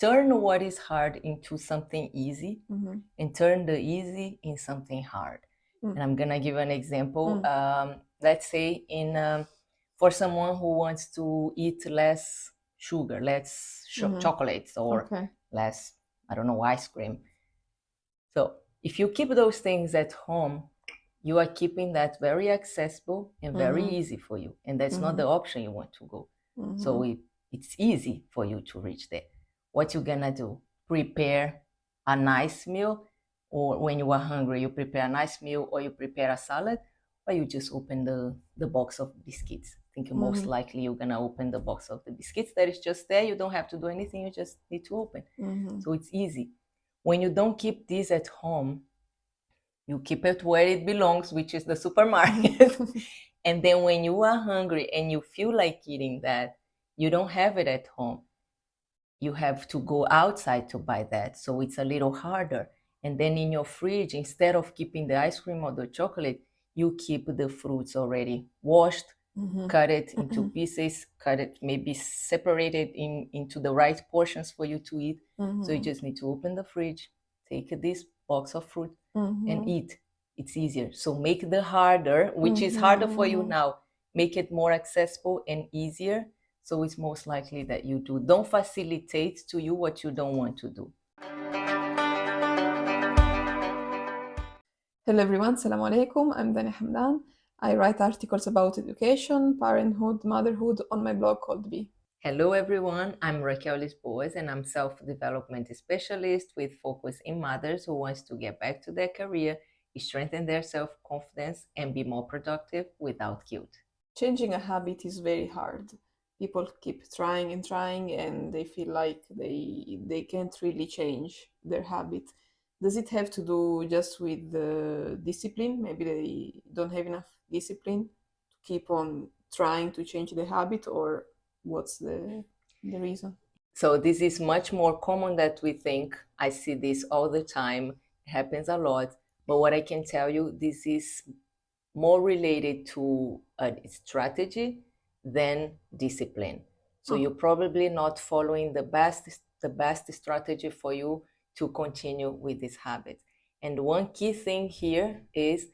turn what is hard into something easy Mm-hmm. and turn the easy in something hard. And I'm gonna give an example. Let's say for someone who wants to eat less sugar, less chocolates, or less, I don't know, ice cream. So if you keep those things at home, you are keeping that very accessible and very easy for you. And that's not the option you want to go. So it's easy for you to reach there. What you're gonna do? Prepare a nice meal, or when you are hungry, you prepare a nice meal, or you prepare a salad, or you just open the box of biscuits. I think most likely you're gonna open the box of the biscuits that is just there. You don't have to do anything, you just need to open. So it's easy. When you don't keep this at home, you keep it where it belongs, which is the supermarket. And then when you are hungry and you feel like eating that, you don't have it at home. You have to go outside to buy that. So it's a little harder. And then in your fridge, instead of keeping the ice cream or the chocolate, you keep the fruits already washed, cut it into pieces, cut it, maybe separate it into the right portions for you to eat. So you just need to open the fridge, take this box of fruit and eat. It's easier. So make the harder, which is harder for you now, make it more accessible and easier. So it's most likely that you do. Don't facilitate to you what you don't want to do. Hello everyone, Assalamu alaikum. I'm Dania Hamdan. I write articles about education, parenthood, motherhood on my blog called Be. Hello everyone, I'm Raquel Lisboas and I'm self-development specialist with focus in mothers who wants to get back to their career, strengthen their self-confidence and be more productive without guilt. Changing a habit is very hard. People keep trying and they feel like they can't really change their habit. Does it have to do just with the discipline? Maybe they don't have enough discipline to keep on trying to change the habit, or what's the reason? So this is much more common than we think. I see this all the time. It happens a lot. But what I can tell you, this is more related to a strategy than discipline. So you're probably not following the best strategy for you to continue with this habit. And one key thing here is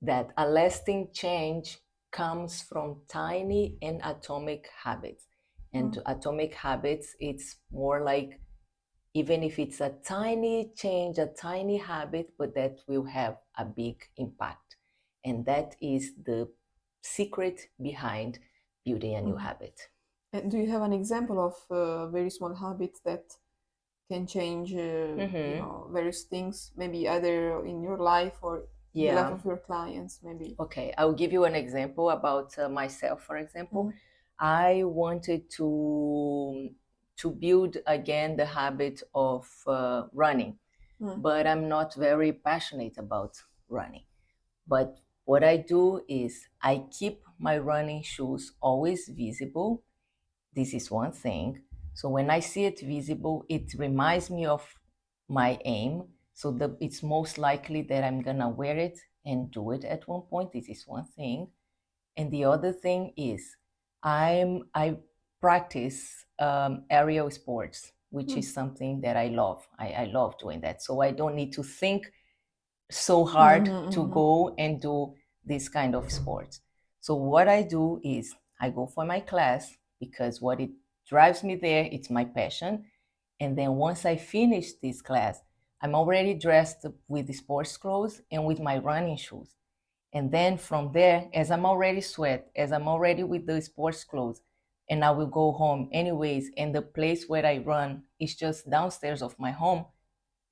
that a lasting change comes from tiny and atomic habits. And atomic habits, it's more like, even if it's a tiny change, a tiny habit, but that will have a big impact. And that is the secret behind building a new habit. And do you have an example of a very small habit that can change various things, maybe either in your life or the life of your clients, maybe? Okay, I'll give you an example about myself, for example. I wanted to build again the habit of running, but I'm not very passionate about running. But what I do is I keep my running shoes always visible. This is one thing. So when I see it visible, it reminds me of my aim. So it's most likely that I'm gonna wear it and do it at one point. This is one thing. And the other thing is I practice aerial sports, which is something that I love. I love doing that. So I don't need to think so hard to go and do this kind of sports. So what I do is I go for my class, because what it drives me there, it's my passion. And then once I finish this class, I'm already dressed with the sports clothes and with my running shoes. And then from there, as I'm already sweat, as I'm already with the sports clothes, and I will go home anyways, and the place where I run is just downstairs of my home,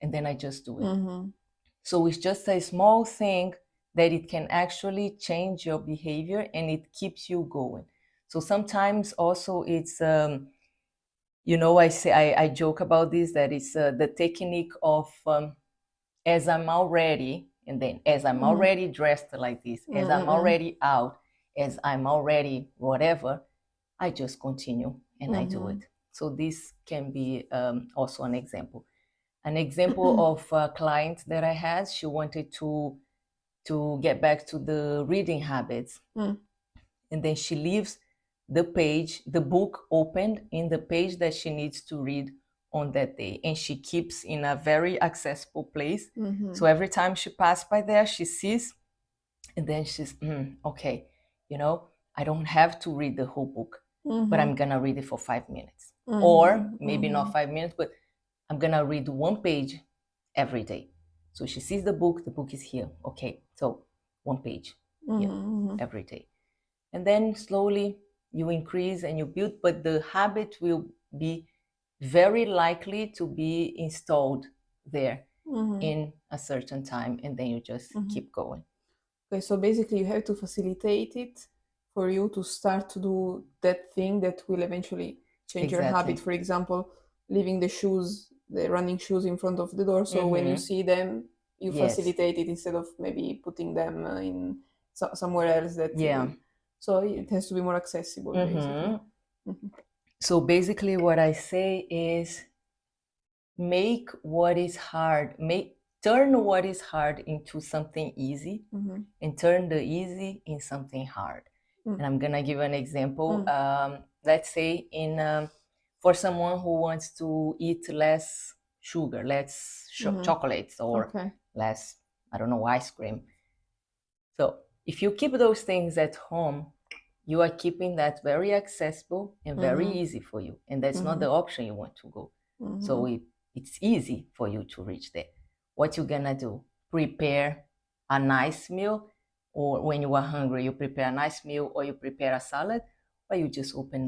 and then I just do it. So it's just a small thing that it can actually change your behavior and it keeps you going. So sometimes also it's, I joke about this, that it's the technique of as I'm already, and then as I'm already dressed like this, as I'm already out, as I'm already whatever, I just continue and I do it. So this can be also an example. An example of a client that I had, she wanted to get back to the reading habits. And then she leaves the book opened in the page that she needs to read on that day, and she keeps in a very accessible place. Mm-hmm. So every time she passes by there, she sees, and then she's okay, I don't have to read the whole book, but I'm gonna read it for 5 minutes, or maybe not 5 minutes, but I'm gonna read one page every day. So she sees the book is here. Okay, so one page here every day. And then slowly you increase and you build, but the habit will be very likely to be installed there in a certain time, and then you just keep going. Okay, so basically you have to facilitate it for you to start to do that thing that will eventually change your habit. For example, leaving the running shoes in front of the door, so when you see them, you facilitate it instead of maybe putting them in somewhere else. So it has to be more accessible, basically. So basically what I say is make what is hard, turn what is hard into something easy, and turn the easy in something hard. And I'm gonna give an example. Let's say for someone who wants to eat less sugar, less chocolates, or less, I don't know, ice cream. So if you keep those things at home, you are keeping that very accessible and very easy for you. And that's not the option you want to go. So it's easy for you to reach there. What you're gonna do? Prepare a nice meal, or when you are hungry, you prepare a nice meal, or you prepare a salad, or you just open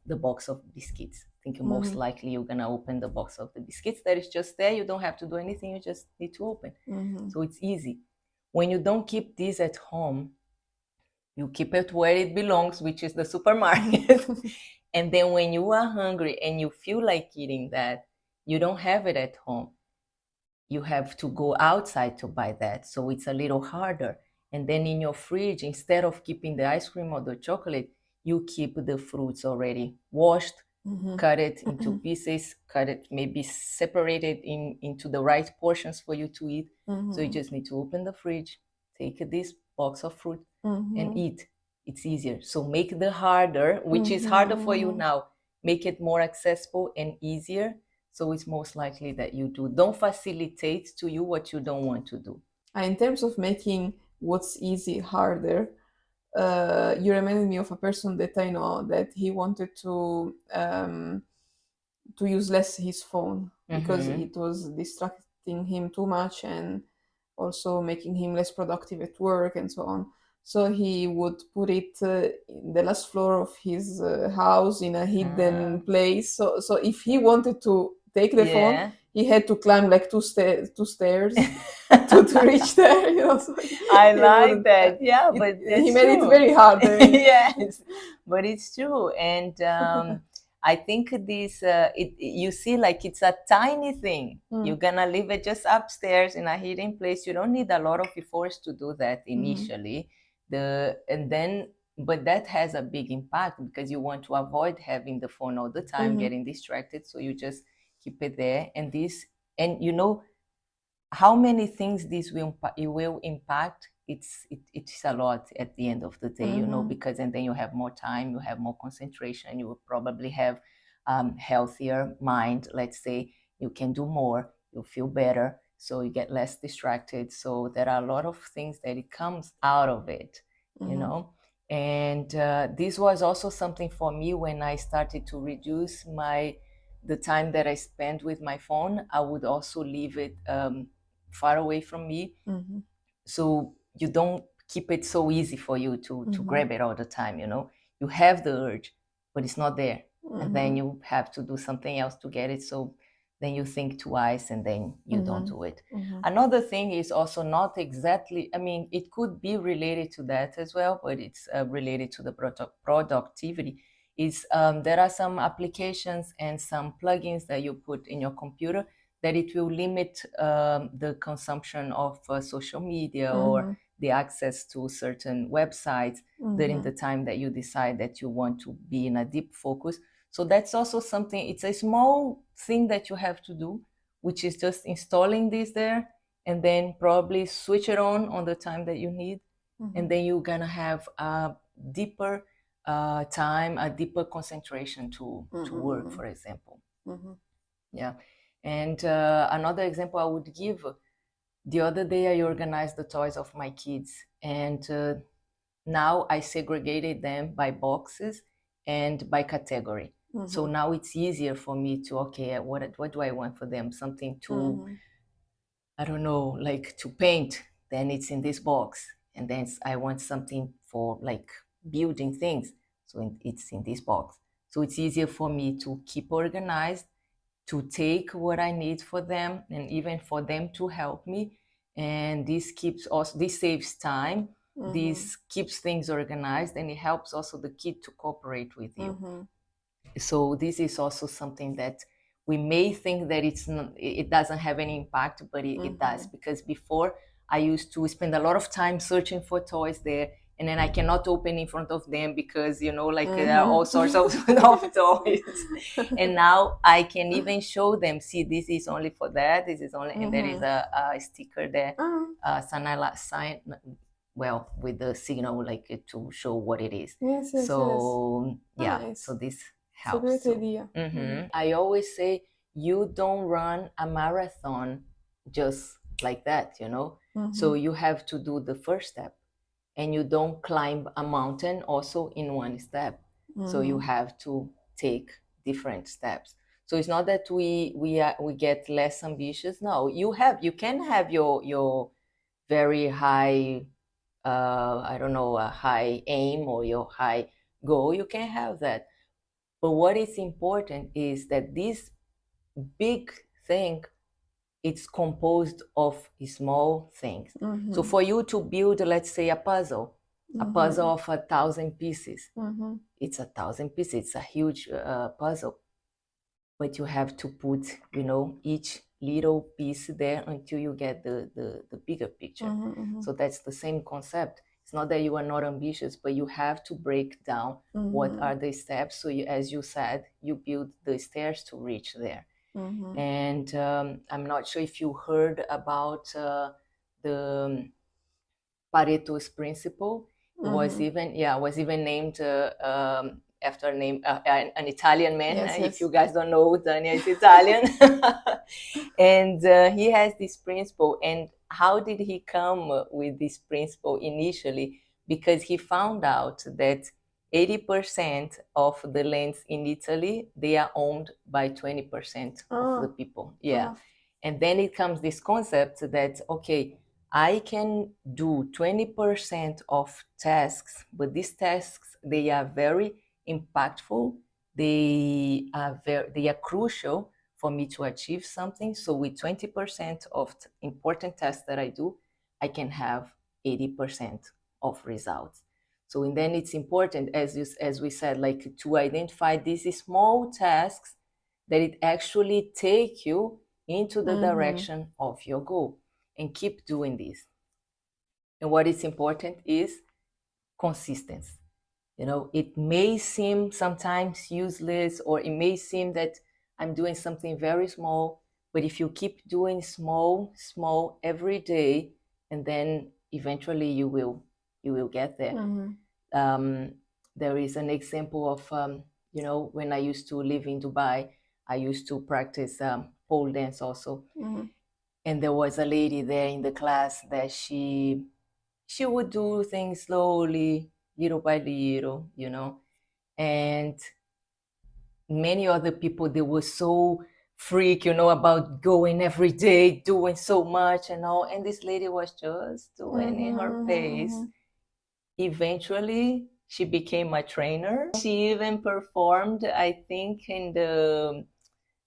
the box of biscuits. I think most likely you're gonna open the box of the biscuits that is just there. You don't have to do anything, you just need to open. So it's easy. When you don't keep this at home, you keep it where it belongs, which is the supermarket. And then when you are hungry and you feel like eating that, you don't have it at home. You have to go outside to buy that. So it's a little harder. And then in your fridge, instead of keeping the ice cream or the chocolate, you keep the fruits already washed, cut it into pieces, cut it, maybe separate it into the right portions for you to eat. So you just need to open the fridge, take this box of fruit and eat. It's easier. So make the harder, which is harder for you now, make it more accessible and easier. So it's most likely that you do. Don't facilitate to you what you don't want to do. In terms of making what's easy harder, you reminded me of a person that I know that he wanted to use less his phone because it was distracting him too much and also making him less productive at work and so on. So he would put it in the last floor of his house in a hidden place. So if he wanted to take the phone, he had to climb like two stairs to reach there. So I like that. Yeah, but he made it very hard. Yes, but it's true. And I think this, you see, like it's a tiny thing. You're gonna leave it just upstairs in a hidden place. You don't need a lot of efforts to do that initially. But that has a big impact because you want to avoid having the phone all the time, getting distracted. So you just keep it there. And you know how many things this will impact. It's a lot at the end of the day, because and then you have more time, you have more concentration, you will probably have healthier mind. Let's say you can do more, you feel better, so you get less distracted. So there are a lot of things that it comes out of it, and this was also something for me when I started to reduce the time that I spent with my phone. I would also leave it far away from me, so you don't keep it so easy for you to grab it all the time. You have the urge, but it's not there, and then you have to do something else to get it. So then you think twice, and then you don't do it. Another thing is also not exactly, it could be related to that as well, but it's related to the productivity. There are some applications and some plugins that you put in your computer that it will limit the consumption of social media or the access to certain websites during the time that you decide that you want to be in a deep focus. So that's also something, it's a small thing that you have to do, which is just installing this there and then probably switch it on the time that you need. And then you're gonna have a deeper time, a deeper concentration to work, for example. Yeah. And another example I would give, the other day I organized the toys of my kids, and now I segregated them by boxes and by category. So now it's easier for me to, okay, what do I want for them? Something to, I don't know, like to paint, then it's in this box. And then I want something for like building things, so it's in this box. So it's easier for me to keep organized, to take what I need for them, and even for them to help me. And this keeps us, this saves time, this keeps things organized, and it helps also the kid to cooperate with you. So this is also something that we may think that it doesn't have any impact, but it does, because before I used to spend a lot of time searching for toys there, and then I cannot open in front of them because, you know, like there are all sorts of toys. And now I can even show them, see, this is only for that, this is only, and there is a sticker there, sign, well, with the signal, like to show what it is. Yes, yes, so yes. yeah, Nice. so this It's a helps. great idea. I always say, you don't run a marathon just like that, you know. So you have to do the first step, and you don't climb a mountain also in one step. So you have to take different steps. So it's not that we get less ambitious. No, you can have your very high, I don't know, a high aim or your high goal. You can have that. But what is important is that this big thing, it's composed of small things. So for you to build, let's say, a puzzle of 1,000 pieces, it's 1,000 pieces, it's a huge puzzle. But you have to put, you know, each little piece there until you get the bigger picture. So that's the same concept. It's not that you are not ambitious, but you have to break down what are the steps. So you, as you said, you build the stairs to reach there. And I'm not sure if you heard about the Pareto's principle. It was even named after a name, an Italian man. Yes, if you guys don't know, Dania is Italian. And he has this principle. And how did he come with this principle initially? Because he found out that 80% of the lands in Italy, they are owned by 20% of the people. Yeah. And then it comes this concept that, okay, I can do 20% of tasks, but these tasks, they are very impactful. They are crucial for me to achieve something. So with 20% of important tasks that I do, I can have 80% of results. So, and then it's important, as we said, like to identify these small tasks that it actually take you into the direction of your goal, and keep doing this. And what is important is consistency. You know, it may seem sometimes useless, or it may seem that I'm doing something very small, but if you keep doing small every day, and then eventually you will get there. There is an example of, you know, when I used to live in Dubai, I used to practice pole dance also. And there was a lady there in the class that she would do things slowly, little by little, you know. And many other people, they were so freak, you know, about going every day, doing so much and all. And this lady was just doing in her pace. Eventually, she became a trainer. She even performed, I think, in the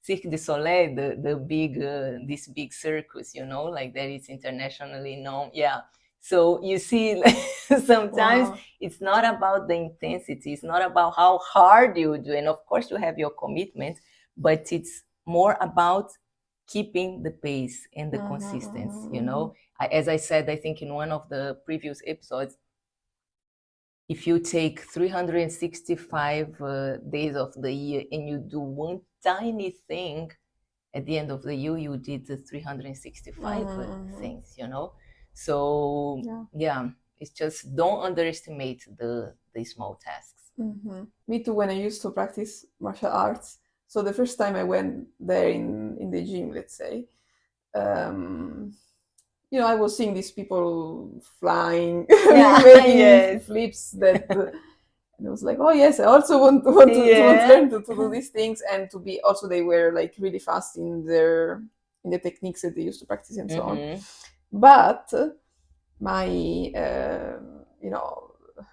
Cirque du Soleil, the big, this big circus, you know, like that is internationally known. Yeah. So you see, sometimes it's not about the intensity. It's not about how hard you do. And of course, you have your commitment, but it's more about keeping the pace and the consistency, you know. As I said, I think in one of the previous episodes, if you take 365 days of the year and you do one tiny thing, at the end of the year, you did the 365 things, you know? So, yeah, it's just don't underestimate the small tasks. Me too, when I used to practice martial arts. So the first time I went there in the gym, let's say, I was seeing these people flying, making Yes. flips that, and I was like, oh yes, I also want to learn to do these things, and to be also, they were like really fast in the techniques that they used to practice and so on. But my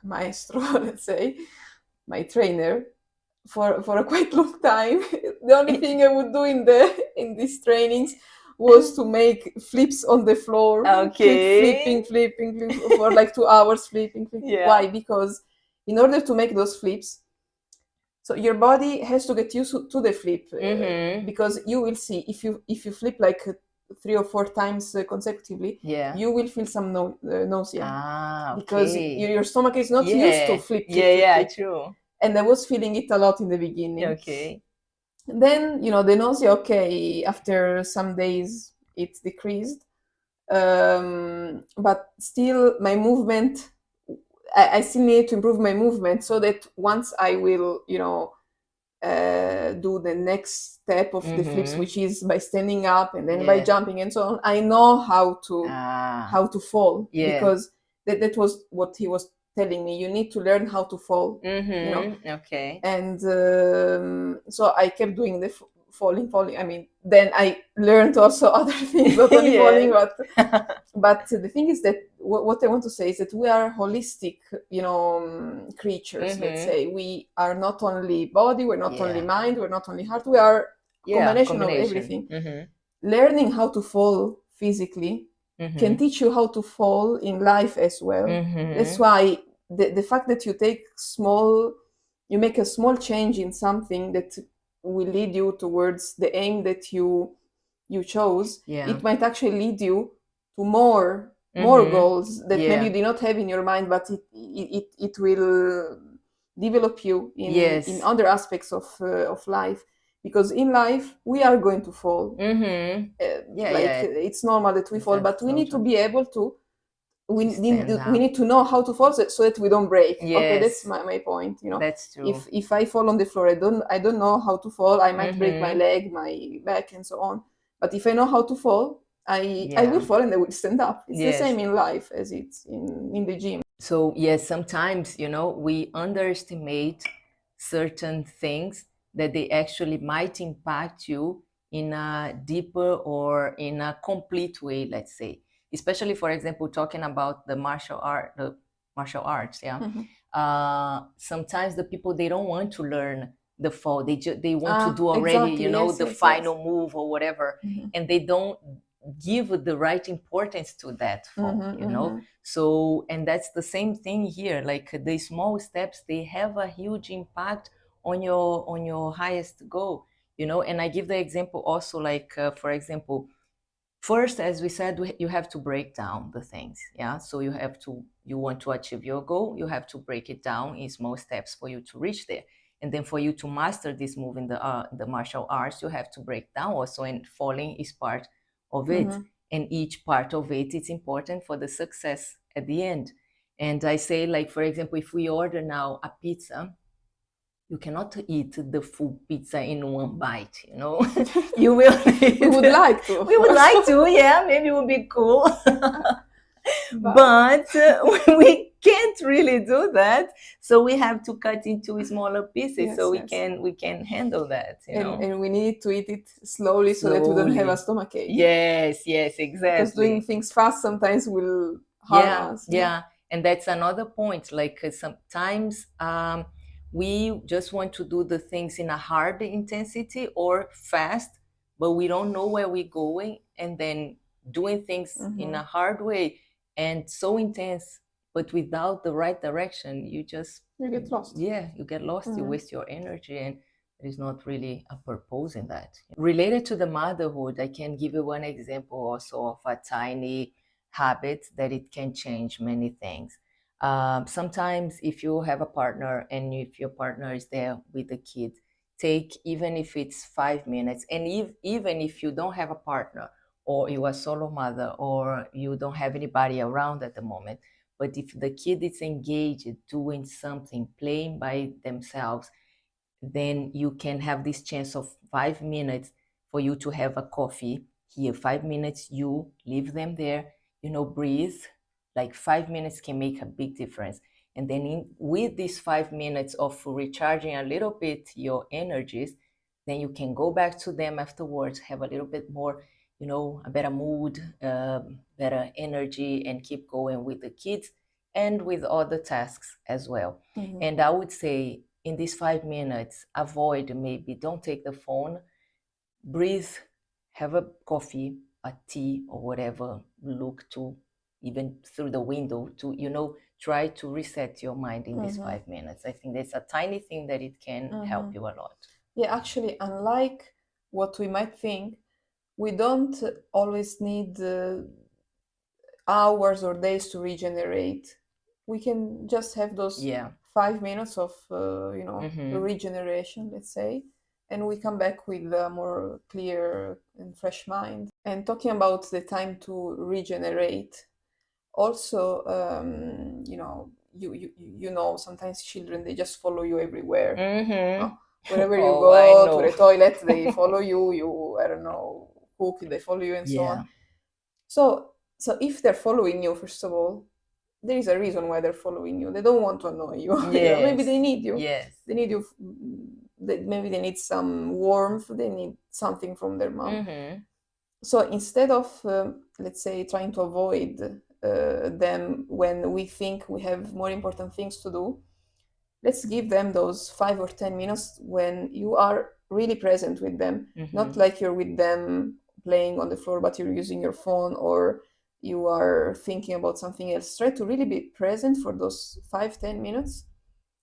maestro, let's say, my trainer, for a quite long time, the only thing I would do in these trainings was to make flips on the floor. Okay. Flipping for like 2 hours, flipping. Yeah. Why? Because in order to make those flips, so your body has to get used to the flip, because you will see, if you flip like 3 or 4 times consecutively, you will feel some nausea, because your stomach is not used to flip. True. And I was feeling it a lot in the beginning. Okay. Then, the nausea, okay, after some days it decreased, but still my movement, I still need to improve my movement, so that once I will do the next step of the flips, which is by standing up and then by jumping and so on, I know how to fall, because that was what he was telling me. You need to learn how to fall. Okay. And so I kept doing the falling. I mean, then I learned also other things, not only falling, but the thing is that what I want to say is that we are holistic, creatures. Let's say we are not only body, we're not only mind, we're not only heart, we are combination of everything. Learning how to fall physically can teach you how to fall in life as well. That's why the fact that you make a small change in something that will lead you towards the aim that you chose, it might actually lead you to more goals that maybe you did not have in your mind, but it will develop you in other aspects of life. Because in life we are going to fall. It's normal that we fall, but we need to be able to, we need to know how to fall, so that we don't break. Okay, that's my point. That's true. If I fall on the floor, I don't know how to fall, I might break my leg, my back, and so on. But if I know how to fall, I will fall and I will stand up. It's the same in life as it's in the gym. So sometimes we underestimate certain things that they actually might impact you in a deeper or in a complete way, let's say. Especially, for example, talking about the martial arts. Sometimes the people, they don't want to learn the fall. They want to do already, the final move or whatever, and they don't give the right importance to that fall. So, and that's the same thing here. Like the small steps, they have a huge impact on your highest goal. And I give the example also, like for example, first, as we said, you have to break down the things. So you want to achieve your goal, you have to break it down in small steps for you to reach there. And then for you to master this move in the martial arts, you have to break down also, and falling is part of it. And each part of it is important for the success at the end. And I say, like, for example, if we order now a pizza, you cannot eat the full pizza in one bite, You will eat. We would like to. We would like to, maybe it would be cool. But we can't really do that. So we have to cut into smaller pieces, so we can handle that, And we need to eat it slowly, so that we don't have a stomach ache. Yes, exactly. Because doing things fast sometimes will harm us. And that's another point. Like sometimes we just want to do the things in a hard intensity or fast, but we don't know where we're going, and then doing things in a hard way and so intense, but without the right direction, you get lost. You get lost. You waste your energy, and there is not really a purpose in that. Related to the motherhood, I can give you one example also of a tiny habit that it can change many things. Sometimes if you have a partner, and if your partner is there with the kid, take, even if it's 5 minutes, and even if you don't have a partner, or you are a solo mother, or you don't have anybody around at the moment, but if the kid is engaged doing something, playing by themselves, then you can have this chance of 5 minutes for you to have a coffee here. 5 minutes, you leave them there, breathe. Like 5 minutes can make a big difference. And then with these 5 minutes of recharging a little bit your energies, then you can go back to them afterwards, have a little bit more, a better mood, better energy, and keep going with the kids and with other tasks as well. And I would say in these 5 minutes, avoid, maybe don't take the phone, breathe, have a coffee, a tea, or whatever, look to even through the window to, try to reset your mind in these 5 minutes. I think that's a tiny thing that it can help you a lot. Yeah, actually, unlike what we might think, we don't always need hours or days to regenerate. We can just have those 5 minutes of regeneration, let's say, and we come back with a more clear and fresh mind. And talking about the time to regenerate, also, sometimes children, they just follow you everywhere. Wherever you go to the toilet, they follow you. I don't know, cook, they follow you, and so on. So if they're following you, first of all, there is a reason why they're following you. They don't want to annoy you. Yes. Maybe they need you. Yes. They need you. Maybe they need some warmth. They need something from their mom. So instead of, let's say, trying to avoid them when we think we have more important things to do, let's give them those 5 or 10 minutes when you are really present with them. Not like you're with them playing on the floor, but you're using your phone or you are thinking about something else. Try to really be present for those 5-10 minutes.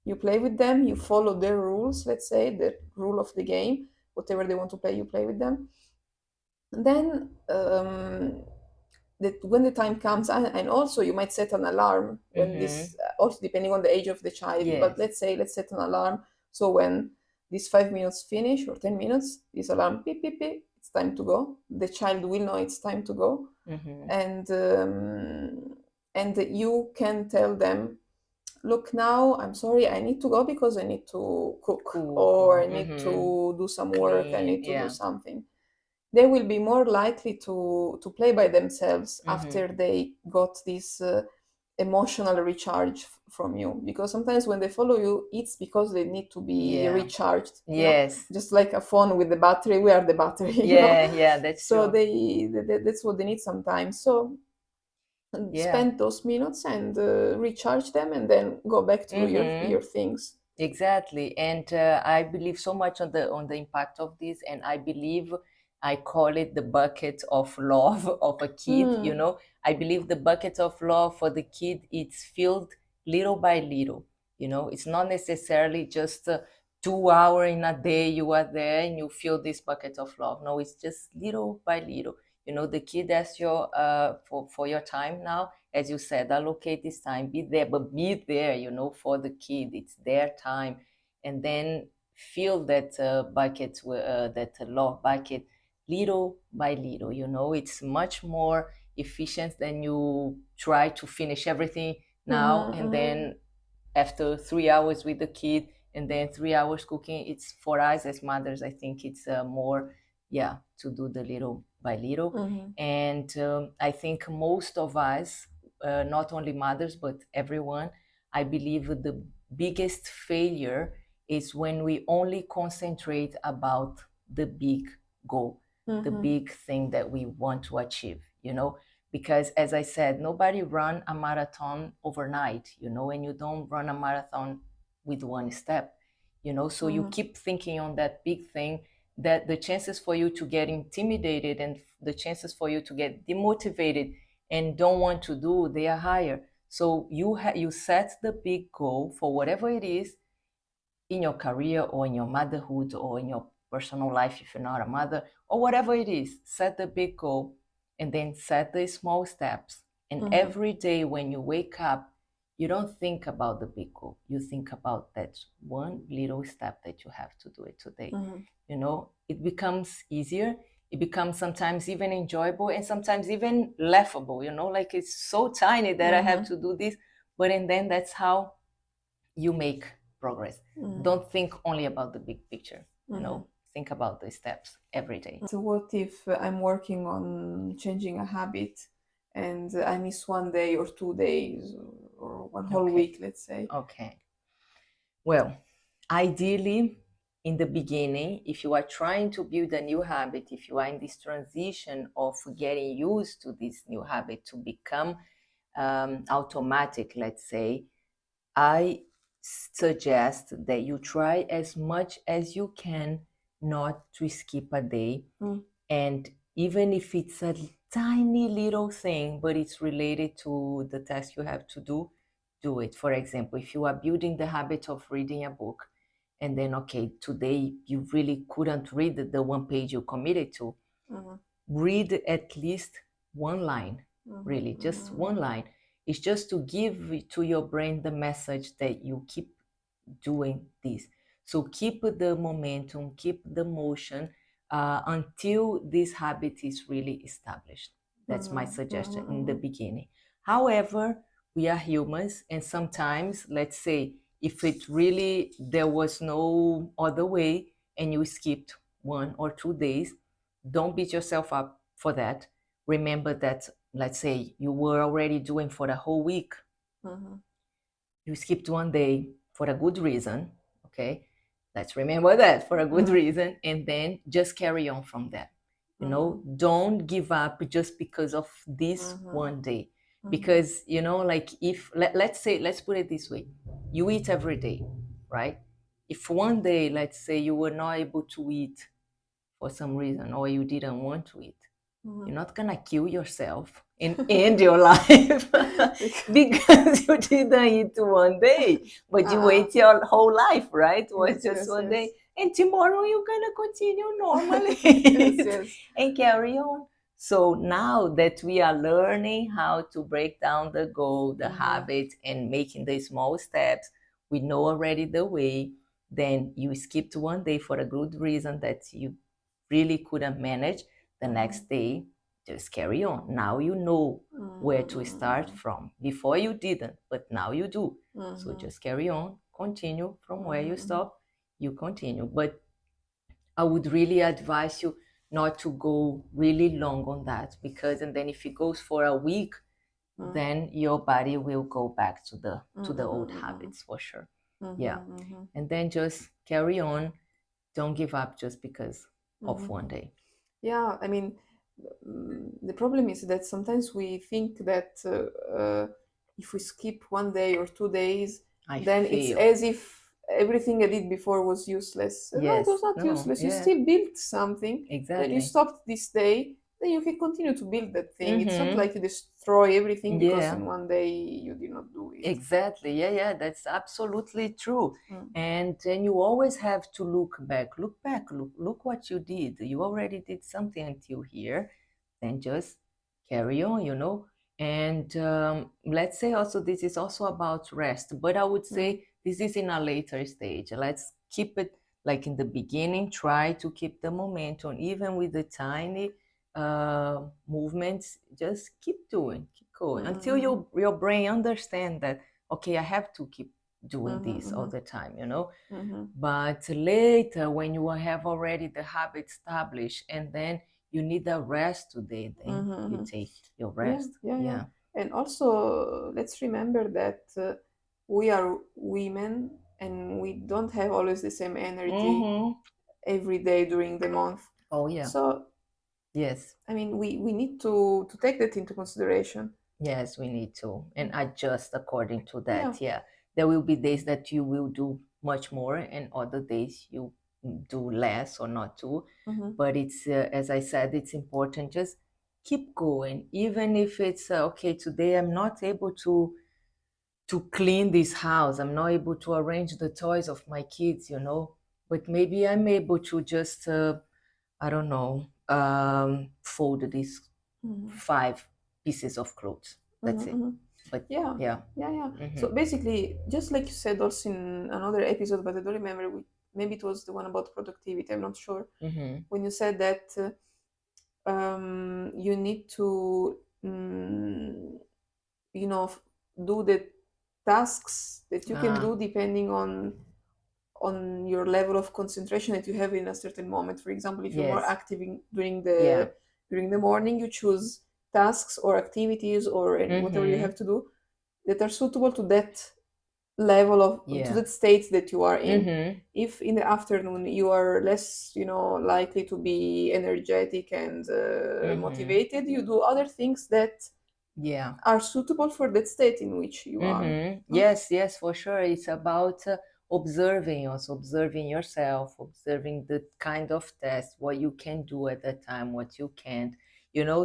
You play with them, you follow their rules, let's say, the rule of the game. Whatever they want to play, you play with them. Then when the time comes, and also you might set an alarm when this, also depending on the age of the child, but let's set an alarm. So when these 5 minutes finish or 10 minutes, this alarm, beep, beep, beep, it's time to go. The child will know it's time to go. And you can tell them, look, now I'm sorry, I need to go because I need to cook, or I need to do some work, I need to do something. They will be more likely to play by themselves after they got this emotional recharge from you. Because sometimes when they follow you, it's because they need to be recharged. Yes. Just like a phone with the battery, we are the battery. Yeah, that's so true. that's what they need sometimes. So spend those minutes and recharge them, and then go back to your things. Exactly. And I believe so much on the impact of this, and I believe I call it the bucket of love of a kid. I believe the bucket of love for the kid, it's filled little by little. It's not necessarily just 2 hours in a day you are there and you fill this bucket of love. No, it's just little by little. The kid asks you for your time now, as you said, allocate this time, be there, but be there, for the kid. It's their time. And then fill that bucket, that love bucket, little by little. It's much more efficient than you try to finish everything now and then after 3 hours with the kid and then 3 hours cooking. It's, for us as mothers, I think it's more to do the little by little. And I think most of us, not only mothers but everyone, I believe the biggest failure is when we only concentrate about the big goal, the big thing that we want to achieve, because as I said, nobody run a marathon overnight, and you don't run a marathon with one step, so you keep thinking on that big thing, that the chances for you to get intimidated and the chances for you to get demotivated and don't want to do, they are higher. So you set the big goal for whatever it is in your career or in your motherhood or in your personal life if you're not a mother, or whatever it is. Set the big goal and then set the small steps. And every day when you wake up, you don't think about the big goal. You think about that one little step that you have to do it today. It becomes easier. It becomes sometimes even enjoyable and sometimes even laughable, like it's so tiny that I have to do this. But and then that's how you make progress. Don't think only about the big picture, you know, think about the steps every day. So what if I'm working on changing a habit and I miss one day or 2 days or one whole week, let's say? Okay. Well, ideally, in the beginning, if you are trying to build a new habit, if you are in this transition of getting used to this new habit to become automatic, let's say, I suggest that you try as much as you can not to skip a day. And even if it's a tiny little thing, but it's related to the task you have to do it. For example, if you are building the habit of reading a book, and then, okay, today you really couldn't read the one page you committed to, read at least one line, really, just one line. It's just to give to your brain the message that you keep doing this. So keep the momentum, keep the motion until this habit is really established. That's my suggestion in the beginning. However, we are humans, and sometimes, let's say, if it really, there was no other way and you skipped 1 or 2 days, don't beat yourself up for that. Remember that, let's say, you were already doing for the whole week. You skipped 1 day for a good reason, okay? Let's remember that, for a good reason, and then just carry on from that. You know, don't give up just because of this 1 day. Because, you know, like if, let's say, let's put it this way, you eat every day, right? If 1 day, let's say, you were not able to eat for some reason, or you didn't want to eat, you're not gonna kill yourself and end your life because you didn't eat 1 day, but you ate your whole life, right? It was just 1 day, and tomorrow you're gonna continue normally and carry on. So now that we are learning how to break down the goal, the habit, and making the small steps, we know already the way. Then you skipped 1 day for a good reason that you really couldn't manage. The next day, just carry on. Now you know where to start from. Before you didn't, but now you do. So just carry on, continue from where you stop, you continue. But I would really advise you not to go really long on that, because, and then if it goes for a week, then your body will go back to the old habits for sure. Yeah. And then just carry on. Don't give up just because of 1 day. Yeah, I mean, the problem is that sometimes we think that if we skip 1 day or 2 days, then it's as if everything I did before was useless. No, it was not useless. You still built something. Then you stopped this day, then you can continue to build that thing. It's not like you destroy everything because in 1 day you did not do it. Exactly. Yeah, that's absolutely true. And then you always have to look back, look what you did. You already did something until here, then just carry on, you know. And let's say also this is also about rest, but I would say this is in a later stage. Let's keep it like in the beginning, try to keep the momentum, even with the tiny movements. Just keep doing, keep going until your brain understand that, okay, I have to keep doing this all the time, you know. But later, when you have already the habit established, and then you need a rest today, then you take your rest. Yeah. And also, let's remember that we are women and we don't have always the same energy every day during the month. Oh yeah. So yes, I mean, we need to take that into consideration. Yes, we need to, and adjust according to that. Yeah. There will be days that you will do much more, and other days you do less or not do. But it's, as I said, it's important. Just keep going, even if it's okay. Today I'm not able to clean this house. I'm not able to arrange the toys of my kids, you know. But maybe I'm able to just, I don't know, fold these 5 pieces of clothes. That's it. But yeah. So basically, just like you said also in another episode, but I don't remember, maybe it was the one about productivity, I'm not sure, when you said that you need to you know, do the tasks that you can do depending on on your level of concentration that you have in a certain moment. For example, if you're more Yes. active during Yeah. the morning, you choose tasks or activities or whatever you have to do that are suitable to that level of to Yeah. that state that you are in. If in the afternoon you are less, likely to be energetic and motivated, you do other things that Yeah. are suitable for that state in which you are. Yes, yes, for sure. It's about observing, also observing yourself, observing the kind of test, what you can do at that time, what you can't.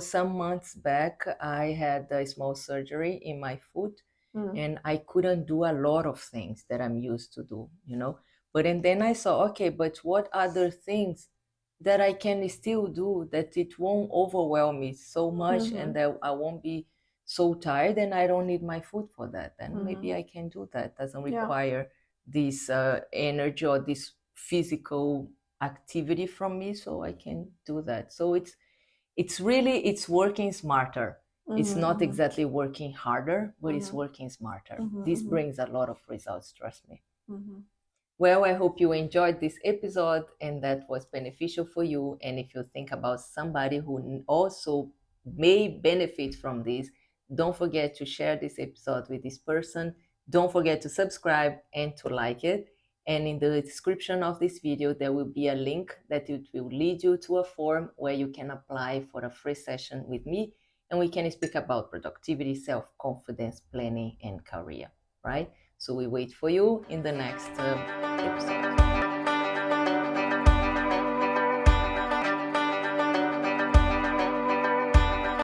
Some months back, I had a small surgery in my foot, and I couldn't do a lot of things that I'm used to do. And then I saw, okay, but what other things that I can still do that it won't overwhelm me so much and that I won't be so tired and I don't need my food for that. And maybe I can do that. Doesn't require this energy or this physical activity from me, so I can do that. So it's working smarter. It's not exactly working harder, but it's working smarter. This brings a lot of results, trust me. Well, I hope you enjoyed this episode and that was beneficial for you. And if you think about somebody who also may benefit from this, don't forget to share this episode with this person. Don't forget to subscribe and to like it. And in the description of this video, there will be a link that it will lead you to a form where you can apply for a free session with me. And we can speak about productivity, self-confidence, planning, and career, right? So we wait for you in the next episode.